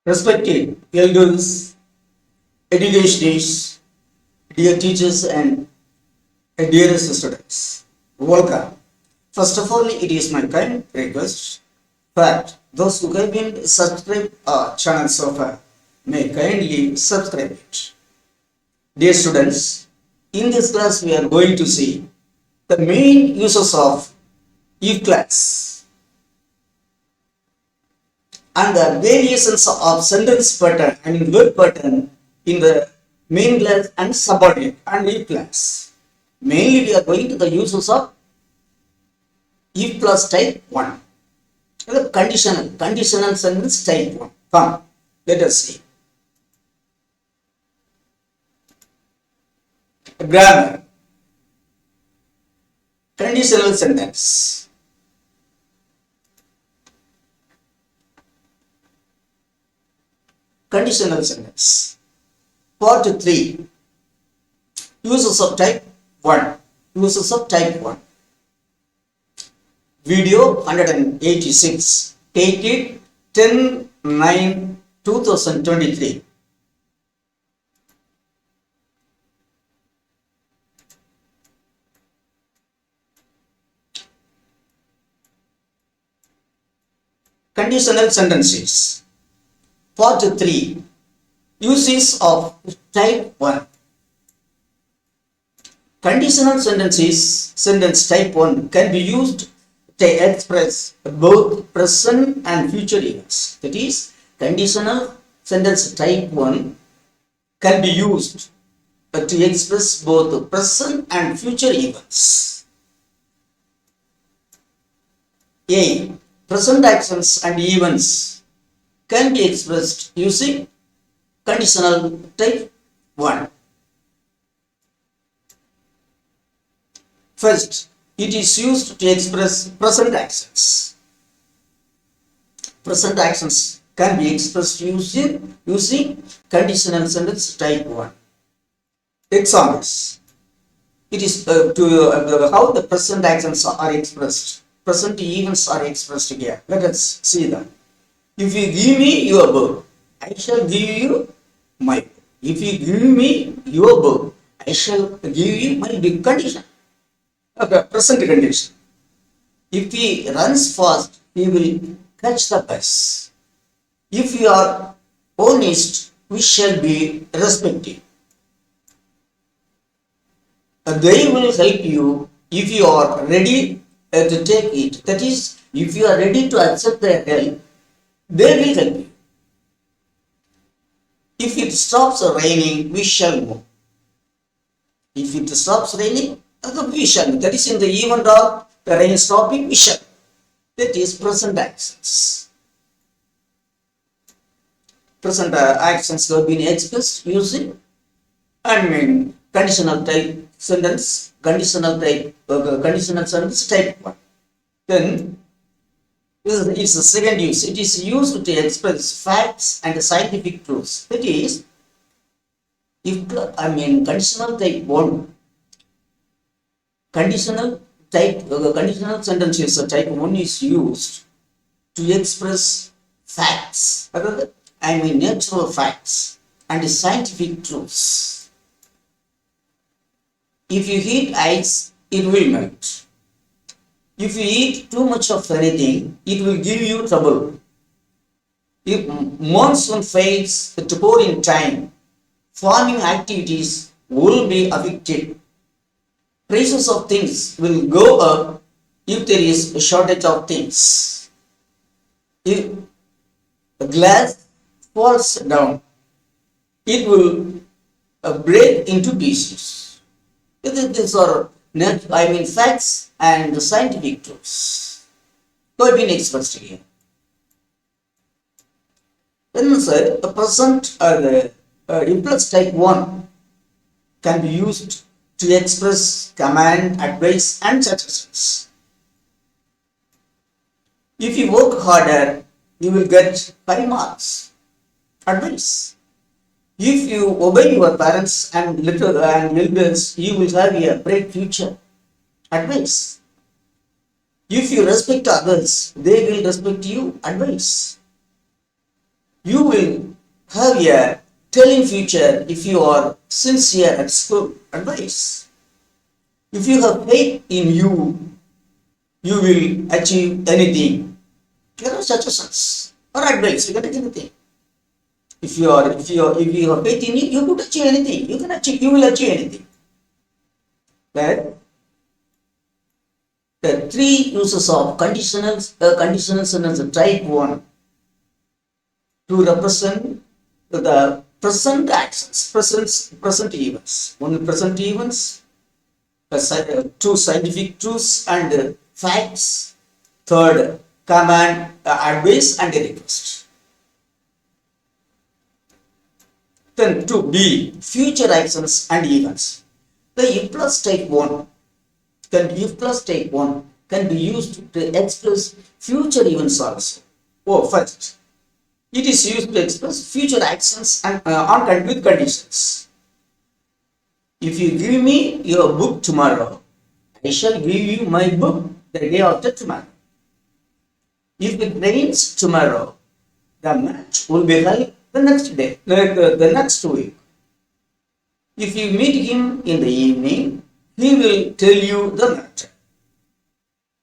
Respected elders, educationists, dear teachers, and dearest students, welcome. First of all, it is my kind request that those who have been subscribed our channel so far may kindly subscribe it. Dear students, in this class we are going to see the main uses of if class and the variations of sentence pattern and word pattern in the main class and subordinate and if class. Mainly we are going to the uses of if plus type 1. The conditional sentence type 1. Come, let us see. Grammar. Conditional sentence. Conditional sentence. Part 3. Uses of type 1. Uses of type 1. Video 186. Dated 10/9/2023. Conditional sentences. Part 3. Uses of type 1. Conditional sentences, sentence type 1 can be used to express both present and future events. That is, conditional sentence type 1 can be used to express both present and future events. A. Present actions and events can be expressed using conditional type 1. First, it is used to express present actions. Present actions can be expressed using conditional sentence type 1. Examples. It is how the present actions are expressed. Present events are expressed here. Let us see them. If you give me your book, I shall give you my book. If you give me your book, I shall give you my book. Condition. Okay, present condition. If he runs fast, he will catch the bus. If you are honest, we shall be respected. They will help you if you are ready to take it. That is, if you are ready to accept their help, they will help you. If it stops raining, we shall move. If it stops raining, we shall. That is in the event of the rain stopping, we shall. That is present actions. Present actions have been expressed using conditional type sentence, conditional sentence type 1. Then is the second use. It is used to express facts and scientific truths. That is, if conditional type 1, conditional sentences type 1 is used to express facts, natural facts and scientific truths. If you heat ice, it will melt. If you eat too much of anything, it will give you trouble. If monsoon fails to pour in time, farming activities will be affected. Prices of things will go up if there is a shortage of things. If a glass falls down, it will break into pieces. These are facts and scientific truths. So have been expressed here. Then sir, the present impulse type 1 can be used to express command, advice and suggestions. If you work harder, you will get 5 marks. Advice. If you obey your parents and elders, you will have a bright future. Advice. If you respect others, they will respect you. Advice. You will have a telling future if you are sincere at school advice. If you have faith in you, you will achieve anything. There are suggestions or advice. You can take anything. If you have faith in you, you could achieve anything. You will achieve anything. But the three uses of conditional sentence type 1 to represent the present actions, present events. Only present events, two scientific truths and facts. Third, command, advice and a request. Then to B, future actions and events. The if plus type 1 can be used to express future events also. First, it is used to express future actions and with conditions. If you give me your book tomorrow, I shall give you my book the day after tomorrow. If it rains tomorrow, the match will be held the next day, the next week. If you meet him in the evening, he will tell you the matter.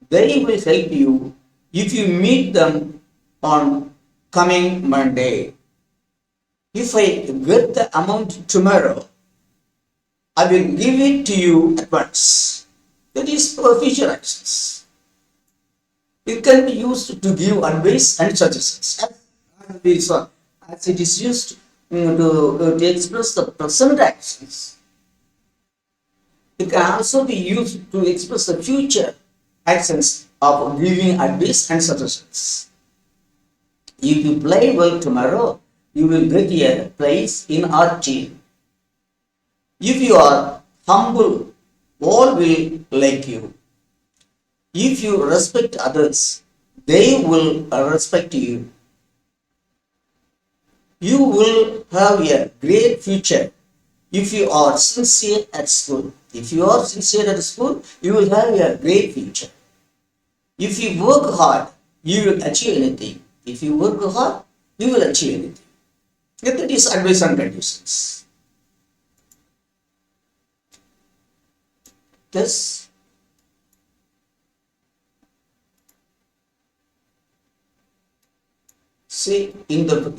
They will help you if you meet them on coming Monday. If I get the amount tomorrow, I will give it to you at once. That is for future actions. It can be used to give advice and suggestions. As it is used to express the present actions, it can also be used to express the future actions of giving advice and suggestions. If you play well tomorrow, you will get a place in our team. If you are humble, all will like you. If you respect others, they will respect you. You will have a great future if you are sincere at school. If you are sincere at school, you will have a great future. If you work hard, you will achieve anything. If you work hard, you will achieve anything. That is advice and conditions. Thus, see, in the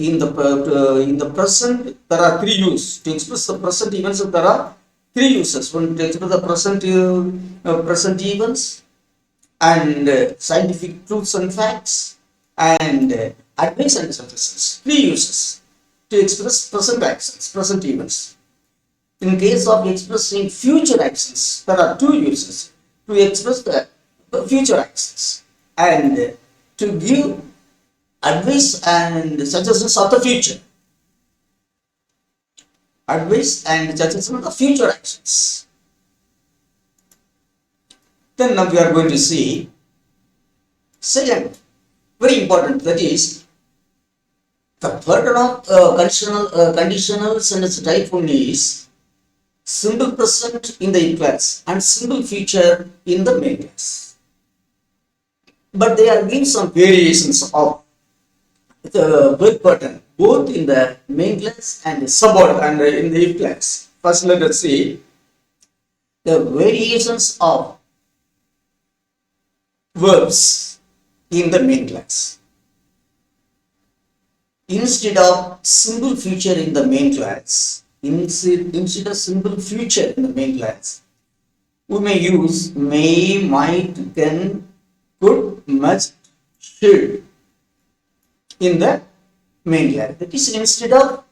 present, there are three uses. To express the present events, there are three uses. One, to express the present events and scientific truths and facts and advice and suggestions. Three uses to express present actions, present events. In case of expressing future actions, there are two uses to express the future actions and to give advice and suggestions of the future. Advice and suggestions of the future actions. Then now we are going to see second, very important, that is the pattern of conditional sentence type 1 is simple present in the class and simple future in the main class. But they are giving some variations of the verb pattern both in the main class and the subordinate and in the if class. First, let us see the variations of verbs in the main class. Instead of simple future in the main class, instead of simple future in the main class, we may use may, might, can, could, must, should in the main class. That is instead of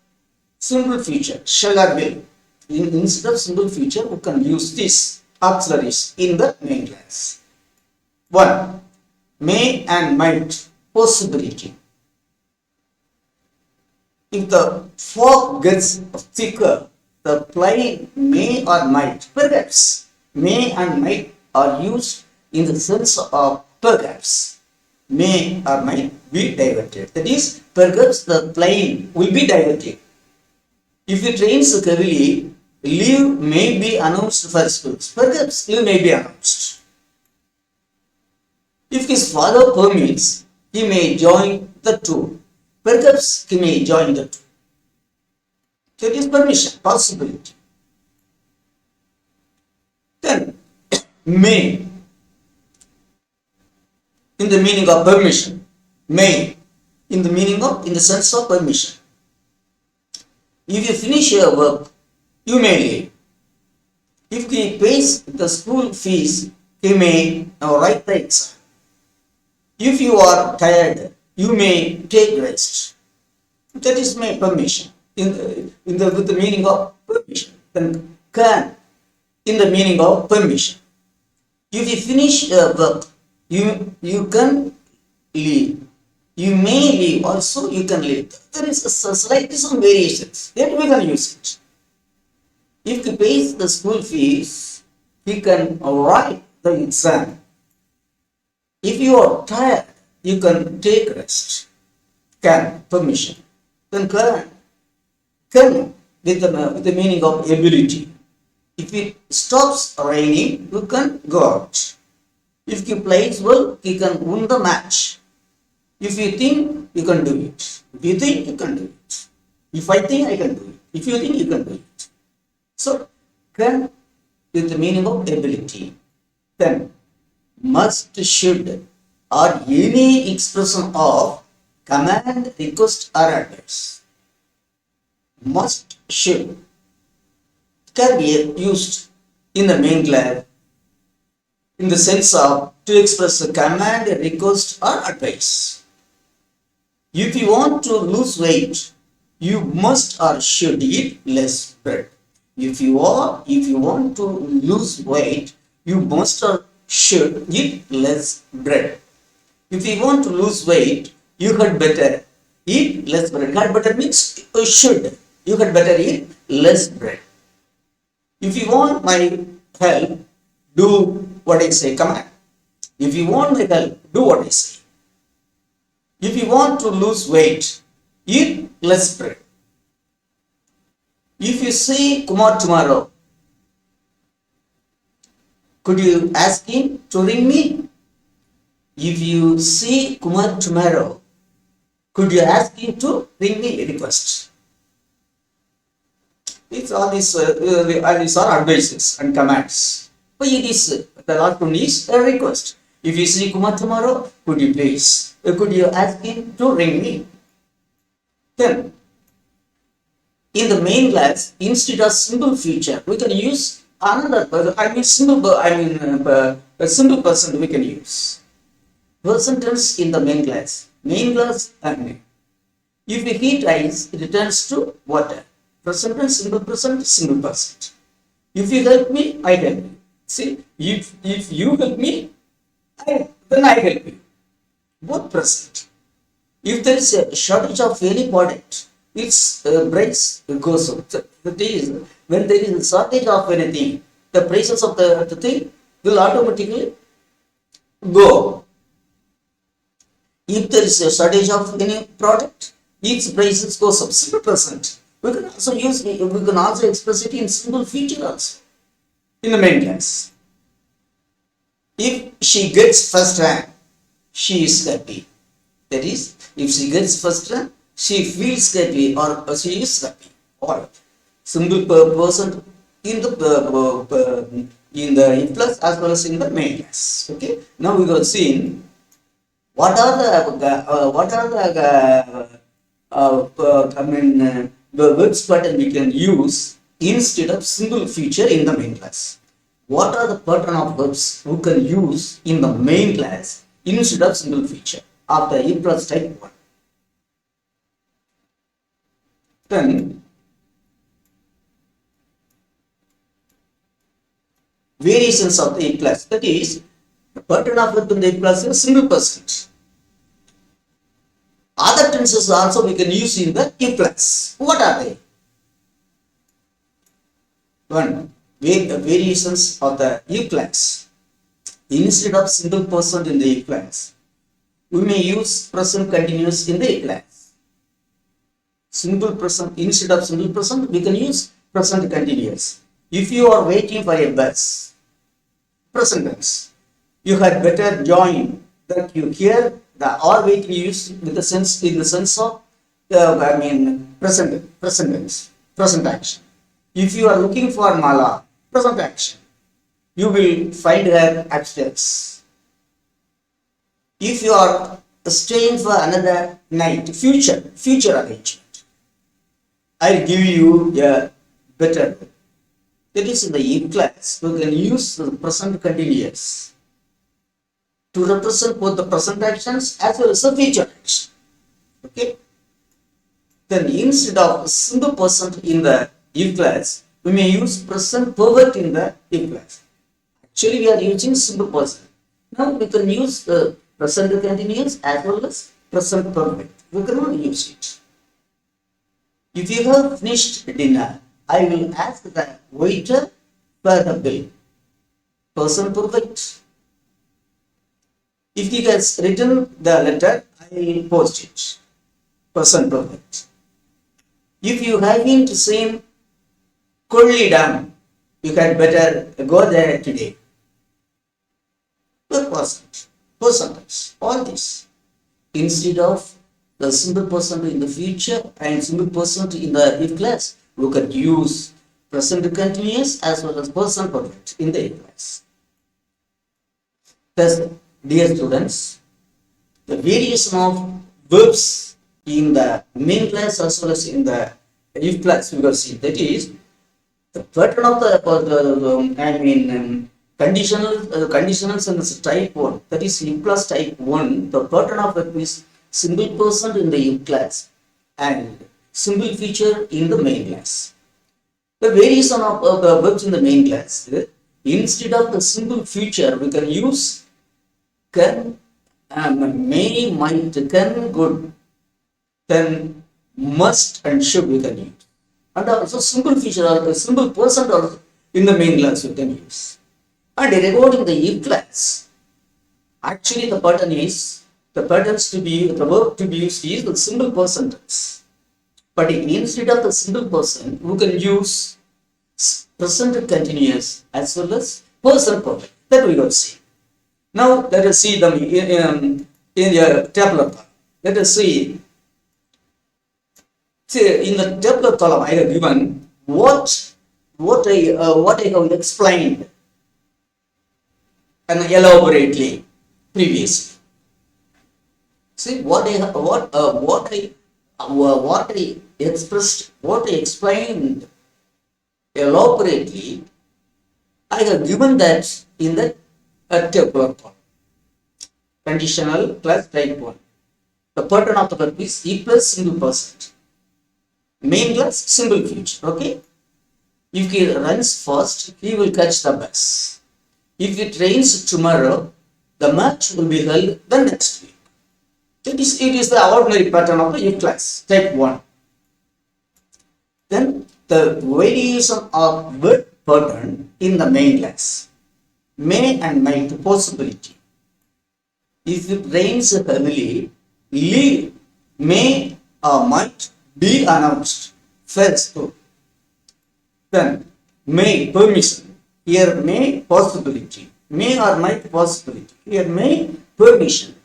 simple future, shall or will. Instead of simple future, we can use this auxiliaries in the main class. 1. May and might, possibility. If the fog gets thicker, the plain may or might, perhaps. May and might are used in the sense of perhaps. May or might be diverted. That is, perhaps the plane will be diverted. If it rains heavily, leave may be announced for schools. Perhaps leave may be announced. If his father permits, he may join the tour. Perhaps he may join the two. So it is permission, possibility. Then may, in the meaning of permission. May, in the sense of permission. If you finish your work, you may leave. If he pays the school fees, he may write the exam. If you are tired, you may take rest. That is my permission with the meaning of permission. Then can, in the meaning of permission. If you finish your work, you can leave. You may leave also, you can leave. There is slightly some variations. Yet we can use it. If he pays the school fees, he can write the exam. If you are tired, you can take rest. Can, permission. Then can with the meaning of ability. If it stops raining, you can go out. If he plays well, he can win the match. If you think, you can do it. If you think, you can do it. If I think, I can do it. If you think, you can do it. So, can with the meaning of ability. Then, must, should, or any expression of command, request, or advice. Must, should can be used in the main class in the sense of to express a command, a request, or advice. If you want to lose weight, you must or should eat less bread. If you want to lose weight, you must or should eat less bread. If you want to lose weight, you had better eat less bread. Had better means should. You had better eat less bread. If you want my help, do what I say, command. If you want my help, do what I say. If you want to lose weight, eat less bread. If you see Kumar tomorrow, could you ask him to ring me? If you see Kumar tomorrow, could you ask him to ring me? A request. It's all these are advices and commands. But it is the last one is a request. If you see Kumar tomorrow, could you ask him to ring me? Then, in the main class, instead of simple future, we can use another. A simple person we can use. Present tense in the main class. Main class and if we heat ice, it returns to water. Present tense, simple present, simple present. If you help me, I help you. See, if you help me, then I help you. Both present. If there is a shortage of any product, its price goes up. That is, when there is a shortage of anything, the prices of the thing will automatically go up. If there is a shortage of any product, its prices goes up. Simple present. We can also express it in simple future also. In the main class. If she gets first rank, she is happy. That is, if she gets first rank, she feels happy or she is happy. Or simple person in the if plus as well as in the main class. Okay. Now we will see what are the verbs pattern we can use instead of simple future in the main class. What are the pattern of verbs we can use in the main class instead of simple future after if plus type 1? Then variations of the if plus, that is the pattern of verb in the if plus is simple present. Other tenses also we can use in the if plus. What are they? One, variations of the if plus. Instead of simple present in the if plus, we may use present continuous in the if plus. Simple present, instead of simple present, we can use present continuous. If you are waiting for a bus, present tense, you had better join that you hear the or waiting used with the sense in the sense of present tense, present action. If you are looking for Mala, present action, you will find her upstairs. If you are staying for another night, future arrangement, I'll give you a better. That is in the if class, we can use the present continuous to represent both the present actions as well as the future action. Okay. Then instead of simple present in the if class, we may use present perfect in the if class. Actually, we are using simple present. Now we can use the present continuous as well as present perfect. We can use it. If you have finished dinner, I will ask the waiter for the bill. Present perfect. If he has written the letter, I will post it. Present perfect. If you haven't seen Kolli Dam, you had better go there today. Percentage, all this. Instead of the simple present in the future and simple present in the if class, we can use present continuous as well as present perfect in the if class. Thus, dear students, the variation of verbs in the main class as well as in the if class, we will see that is the pattern of the conditionals in this type 1, that is if class type 1, the pattern of it is simple present in the if class and simple future in the main class. The variation of verbs in the main class, instead of the simple future, we can use can, may, might, can, good, then must and should we can use. And also simple feature or simple present or in the main class you can use. And regarding the if class, actually the pattern is, the patterns to be, the verb to be used is the simple present tense. But instead of the simple present, we can use present continuous as well as present perfect. That we will see. Now let us see them in the tabular column. Let us see. See, in the tabular column I have given what I have explained and elaborately previously. See what I expressed, what I explained elaborately, I have given that in the tabular column. Conditional plus type 1. The pattern of the verb is E plus simple present. Main class simple future. Okay. If he runs fast, he will catch the bus. If it rains tomorrow, the match will be held the next week. It is the ordinary pattern of the if class type 1. Then the variation of verb pattern in the main class. May and might possibility. If it rains heavily, leave may or might be announced first. Then may permission. Here may possibility. May or might possibility. Here may permission.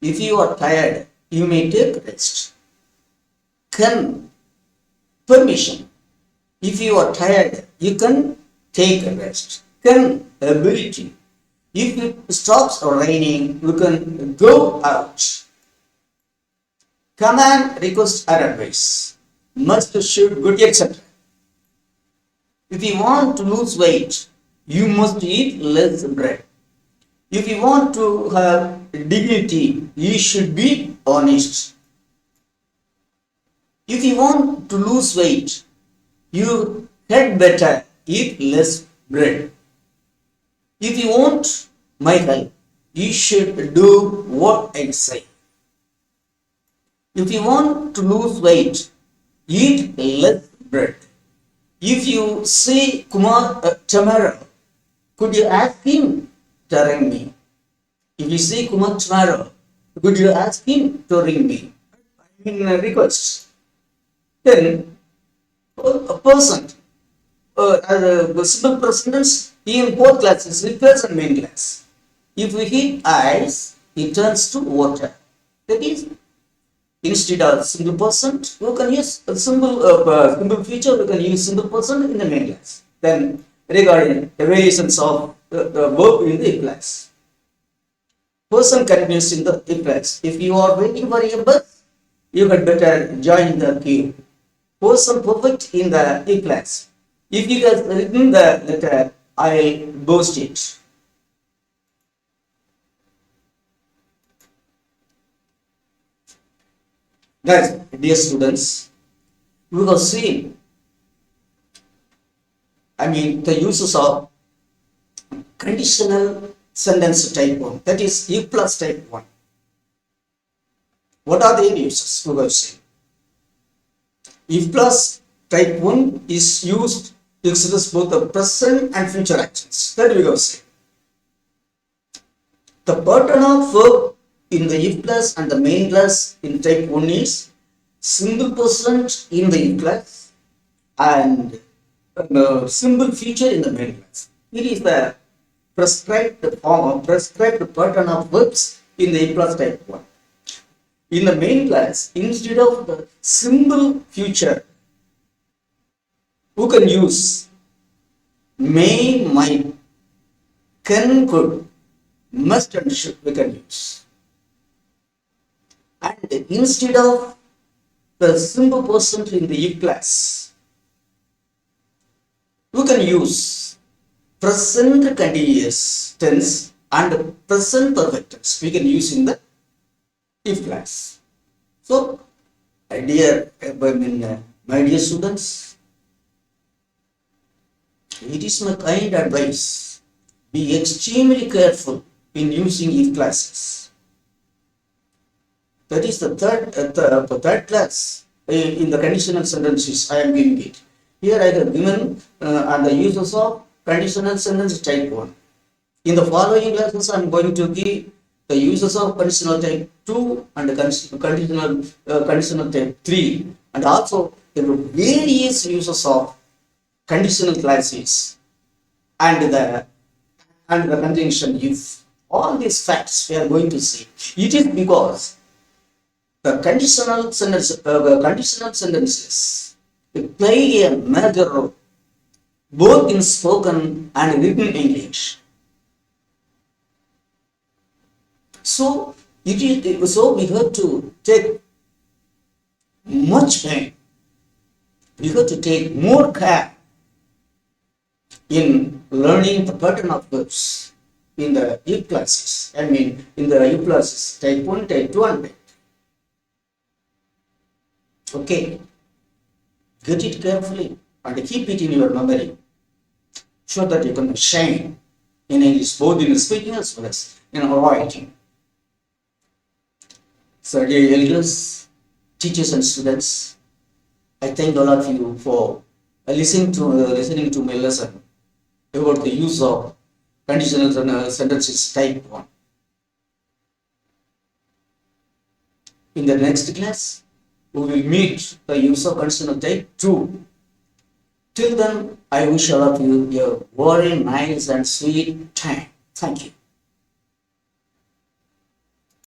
If you are tired, you may take rest. Can permission. If you are tired, you can take a rest. Can ability. If it stops raining, you can go out. Command, request, or advice. Must, should, good, etc. If you want to lose weight, you must eat less bread. If you want to have dignity, you should be honest. If you want to lose weight, you had better eat less bread. If you want my help, you should do what I say. If you want to lose weight, eat less bread. If you see Kumar tomorrow, could you ask him to ring me? If you see Kumar tomorrow, could you ask him to ring me? I mean, request. Then, a person, as a simple present in both classes, in class and main class. If we heat ice, it turns to water. That is, instead of simple person, we can use a simple future. We can use simple person in the main class. Then regarding the variations of the verb in the if class, person continues in the if class. If you are waiting for a bus, you had better join the queue. Person perfect in the if class. If you have written the letter, I'll boast it. Guys, dear students, we have seen, the uses of conditional sentence type 1, that is if plus type 1. What are the uses? We have seen. If plus type 1 is used to express both the present and future actions. That we have seen. The pattern of verb in the if class and the main class in type 1 is simple present in the if class and simple future in the main class. It is the prescribed form of prescribed pattern of verbs in the if plus type 1. In the main class, instead of the simple future, who can use may, might, can, could, must and should we can use. And instead of the simple person in the if class, we can use present continuous tense and present perfect tense. We can use in the if class. So, my dear students, it is my kind advice. Be extremely careful in using if classes. That is the third class in the conditional sentences I am giving it. Here I have given and the uses of conditional sentence type 1. In the following classes I am going to give the uses of conditional type 2 and conditional type 3, and also the various uses of conditional classes and the conjunction if. All these facts we are going to see. It is because the conditional sentences play a major role both in spoken and written English. So we have to take much pain. We have to take more care in learning the pattern of verbs in the if classes. In the if classes type 1, type 2 and type 3. Okay. Get it carefully and keep it in your memory so that you can shine in English, both in speaking as well as in writing. So, dear elders, teachers and students, I thank all of you for listening to my lesson about the use of conditional sentences type 1. In the next class, we will meet the use of conditional type 2. Till then, I wish all of you a very nice and sweet time. Thank you.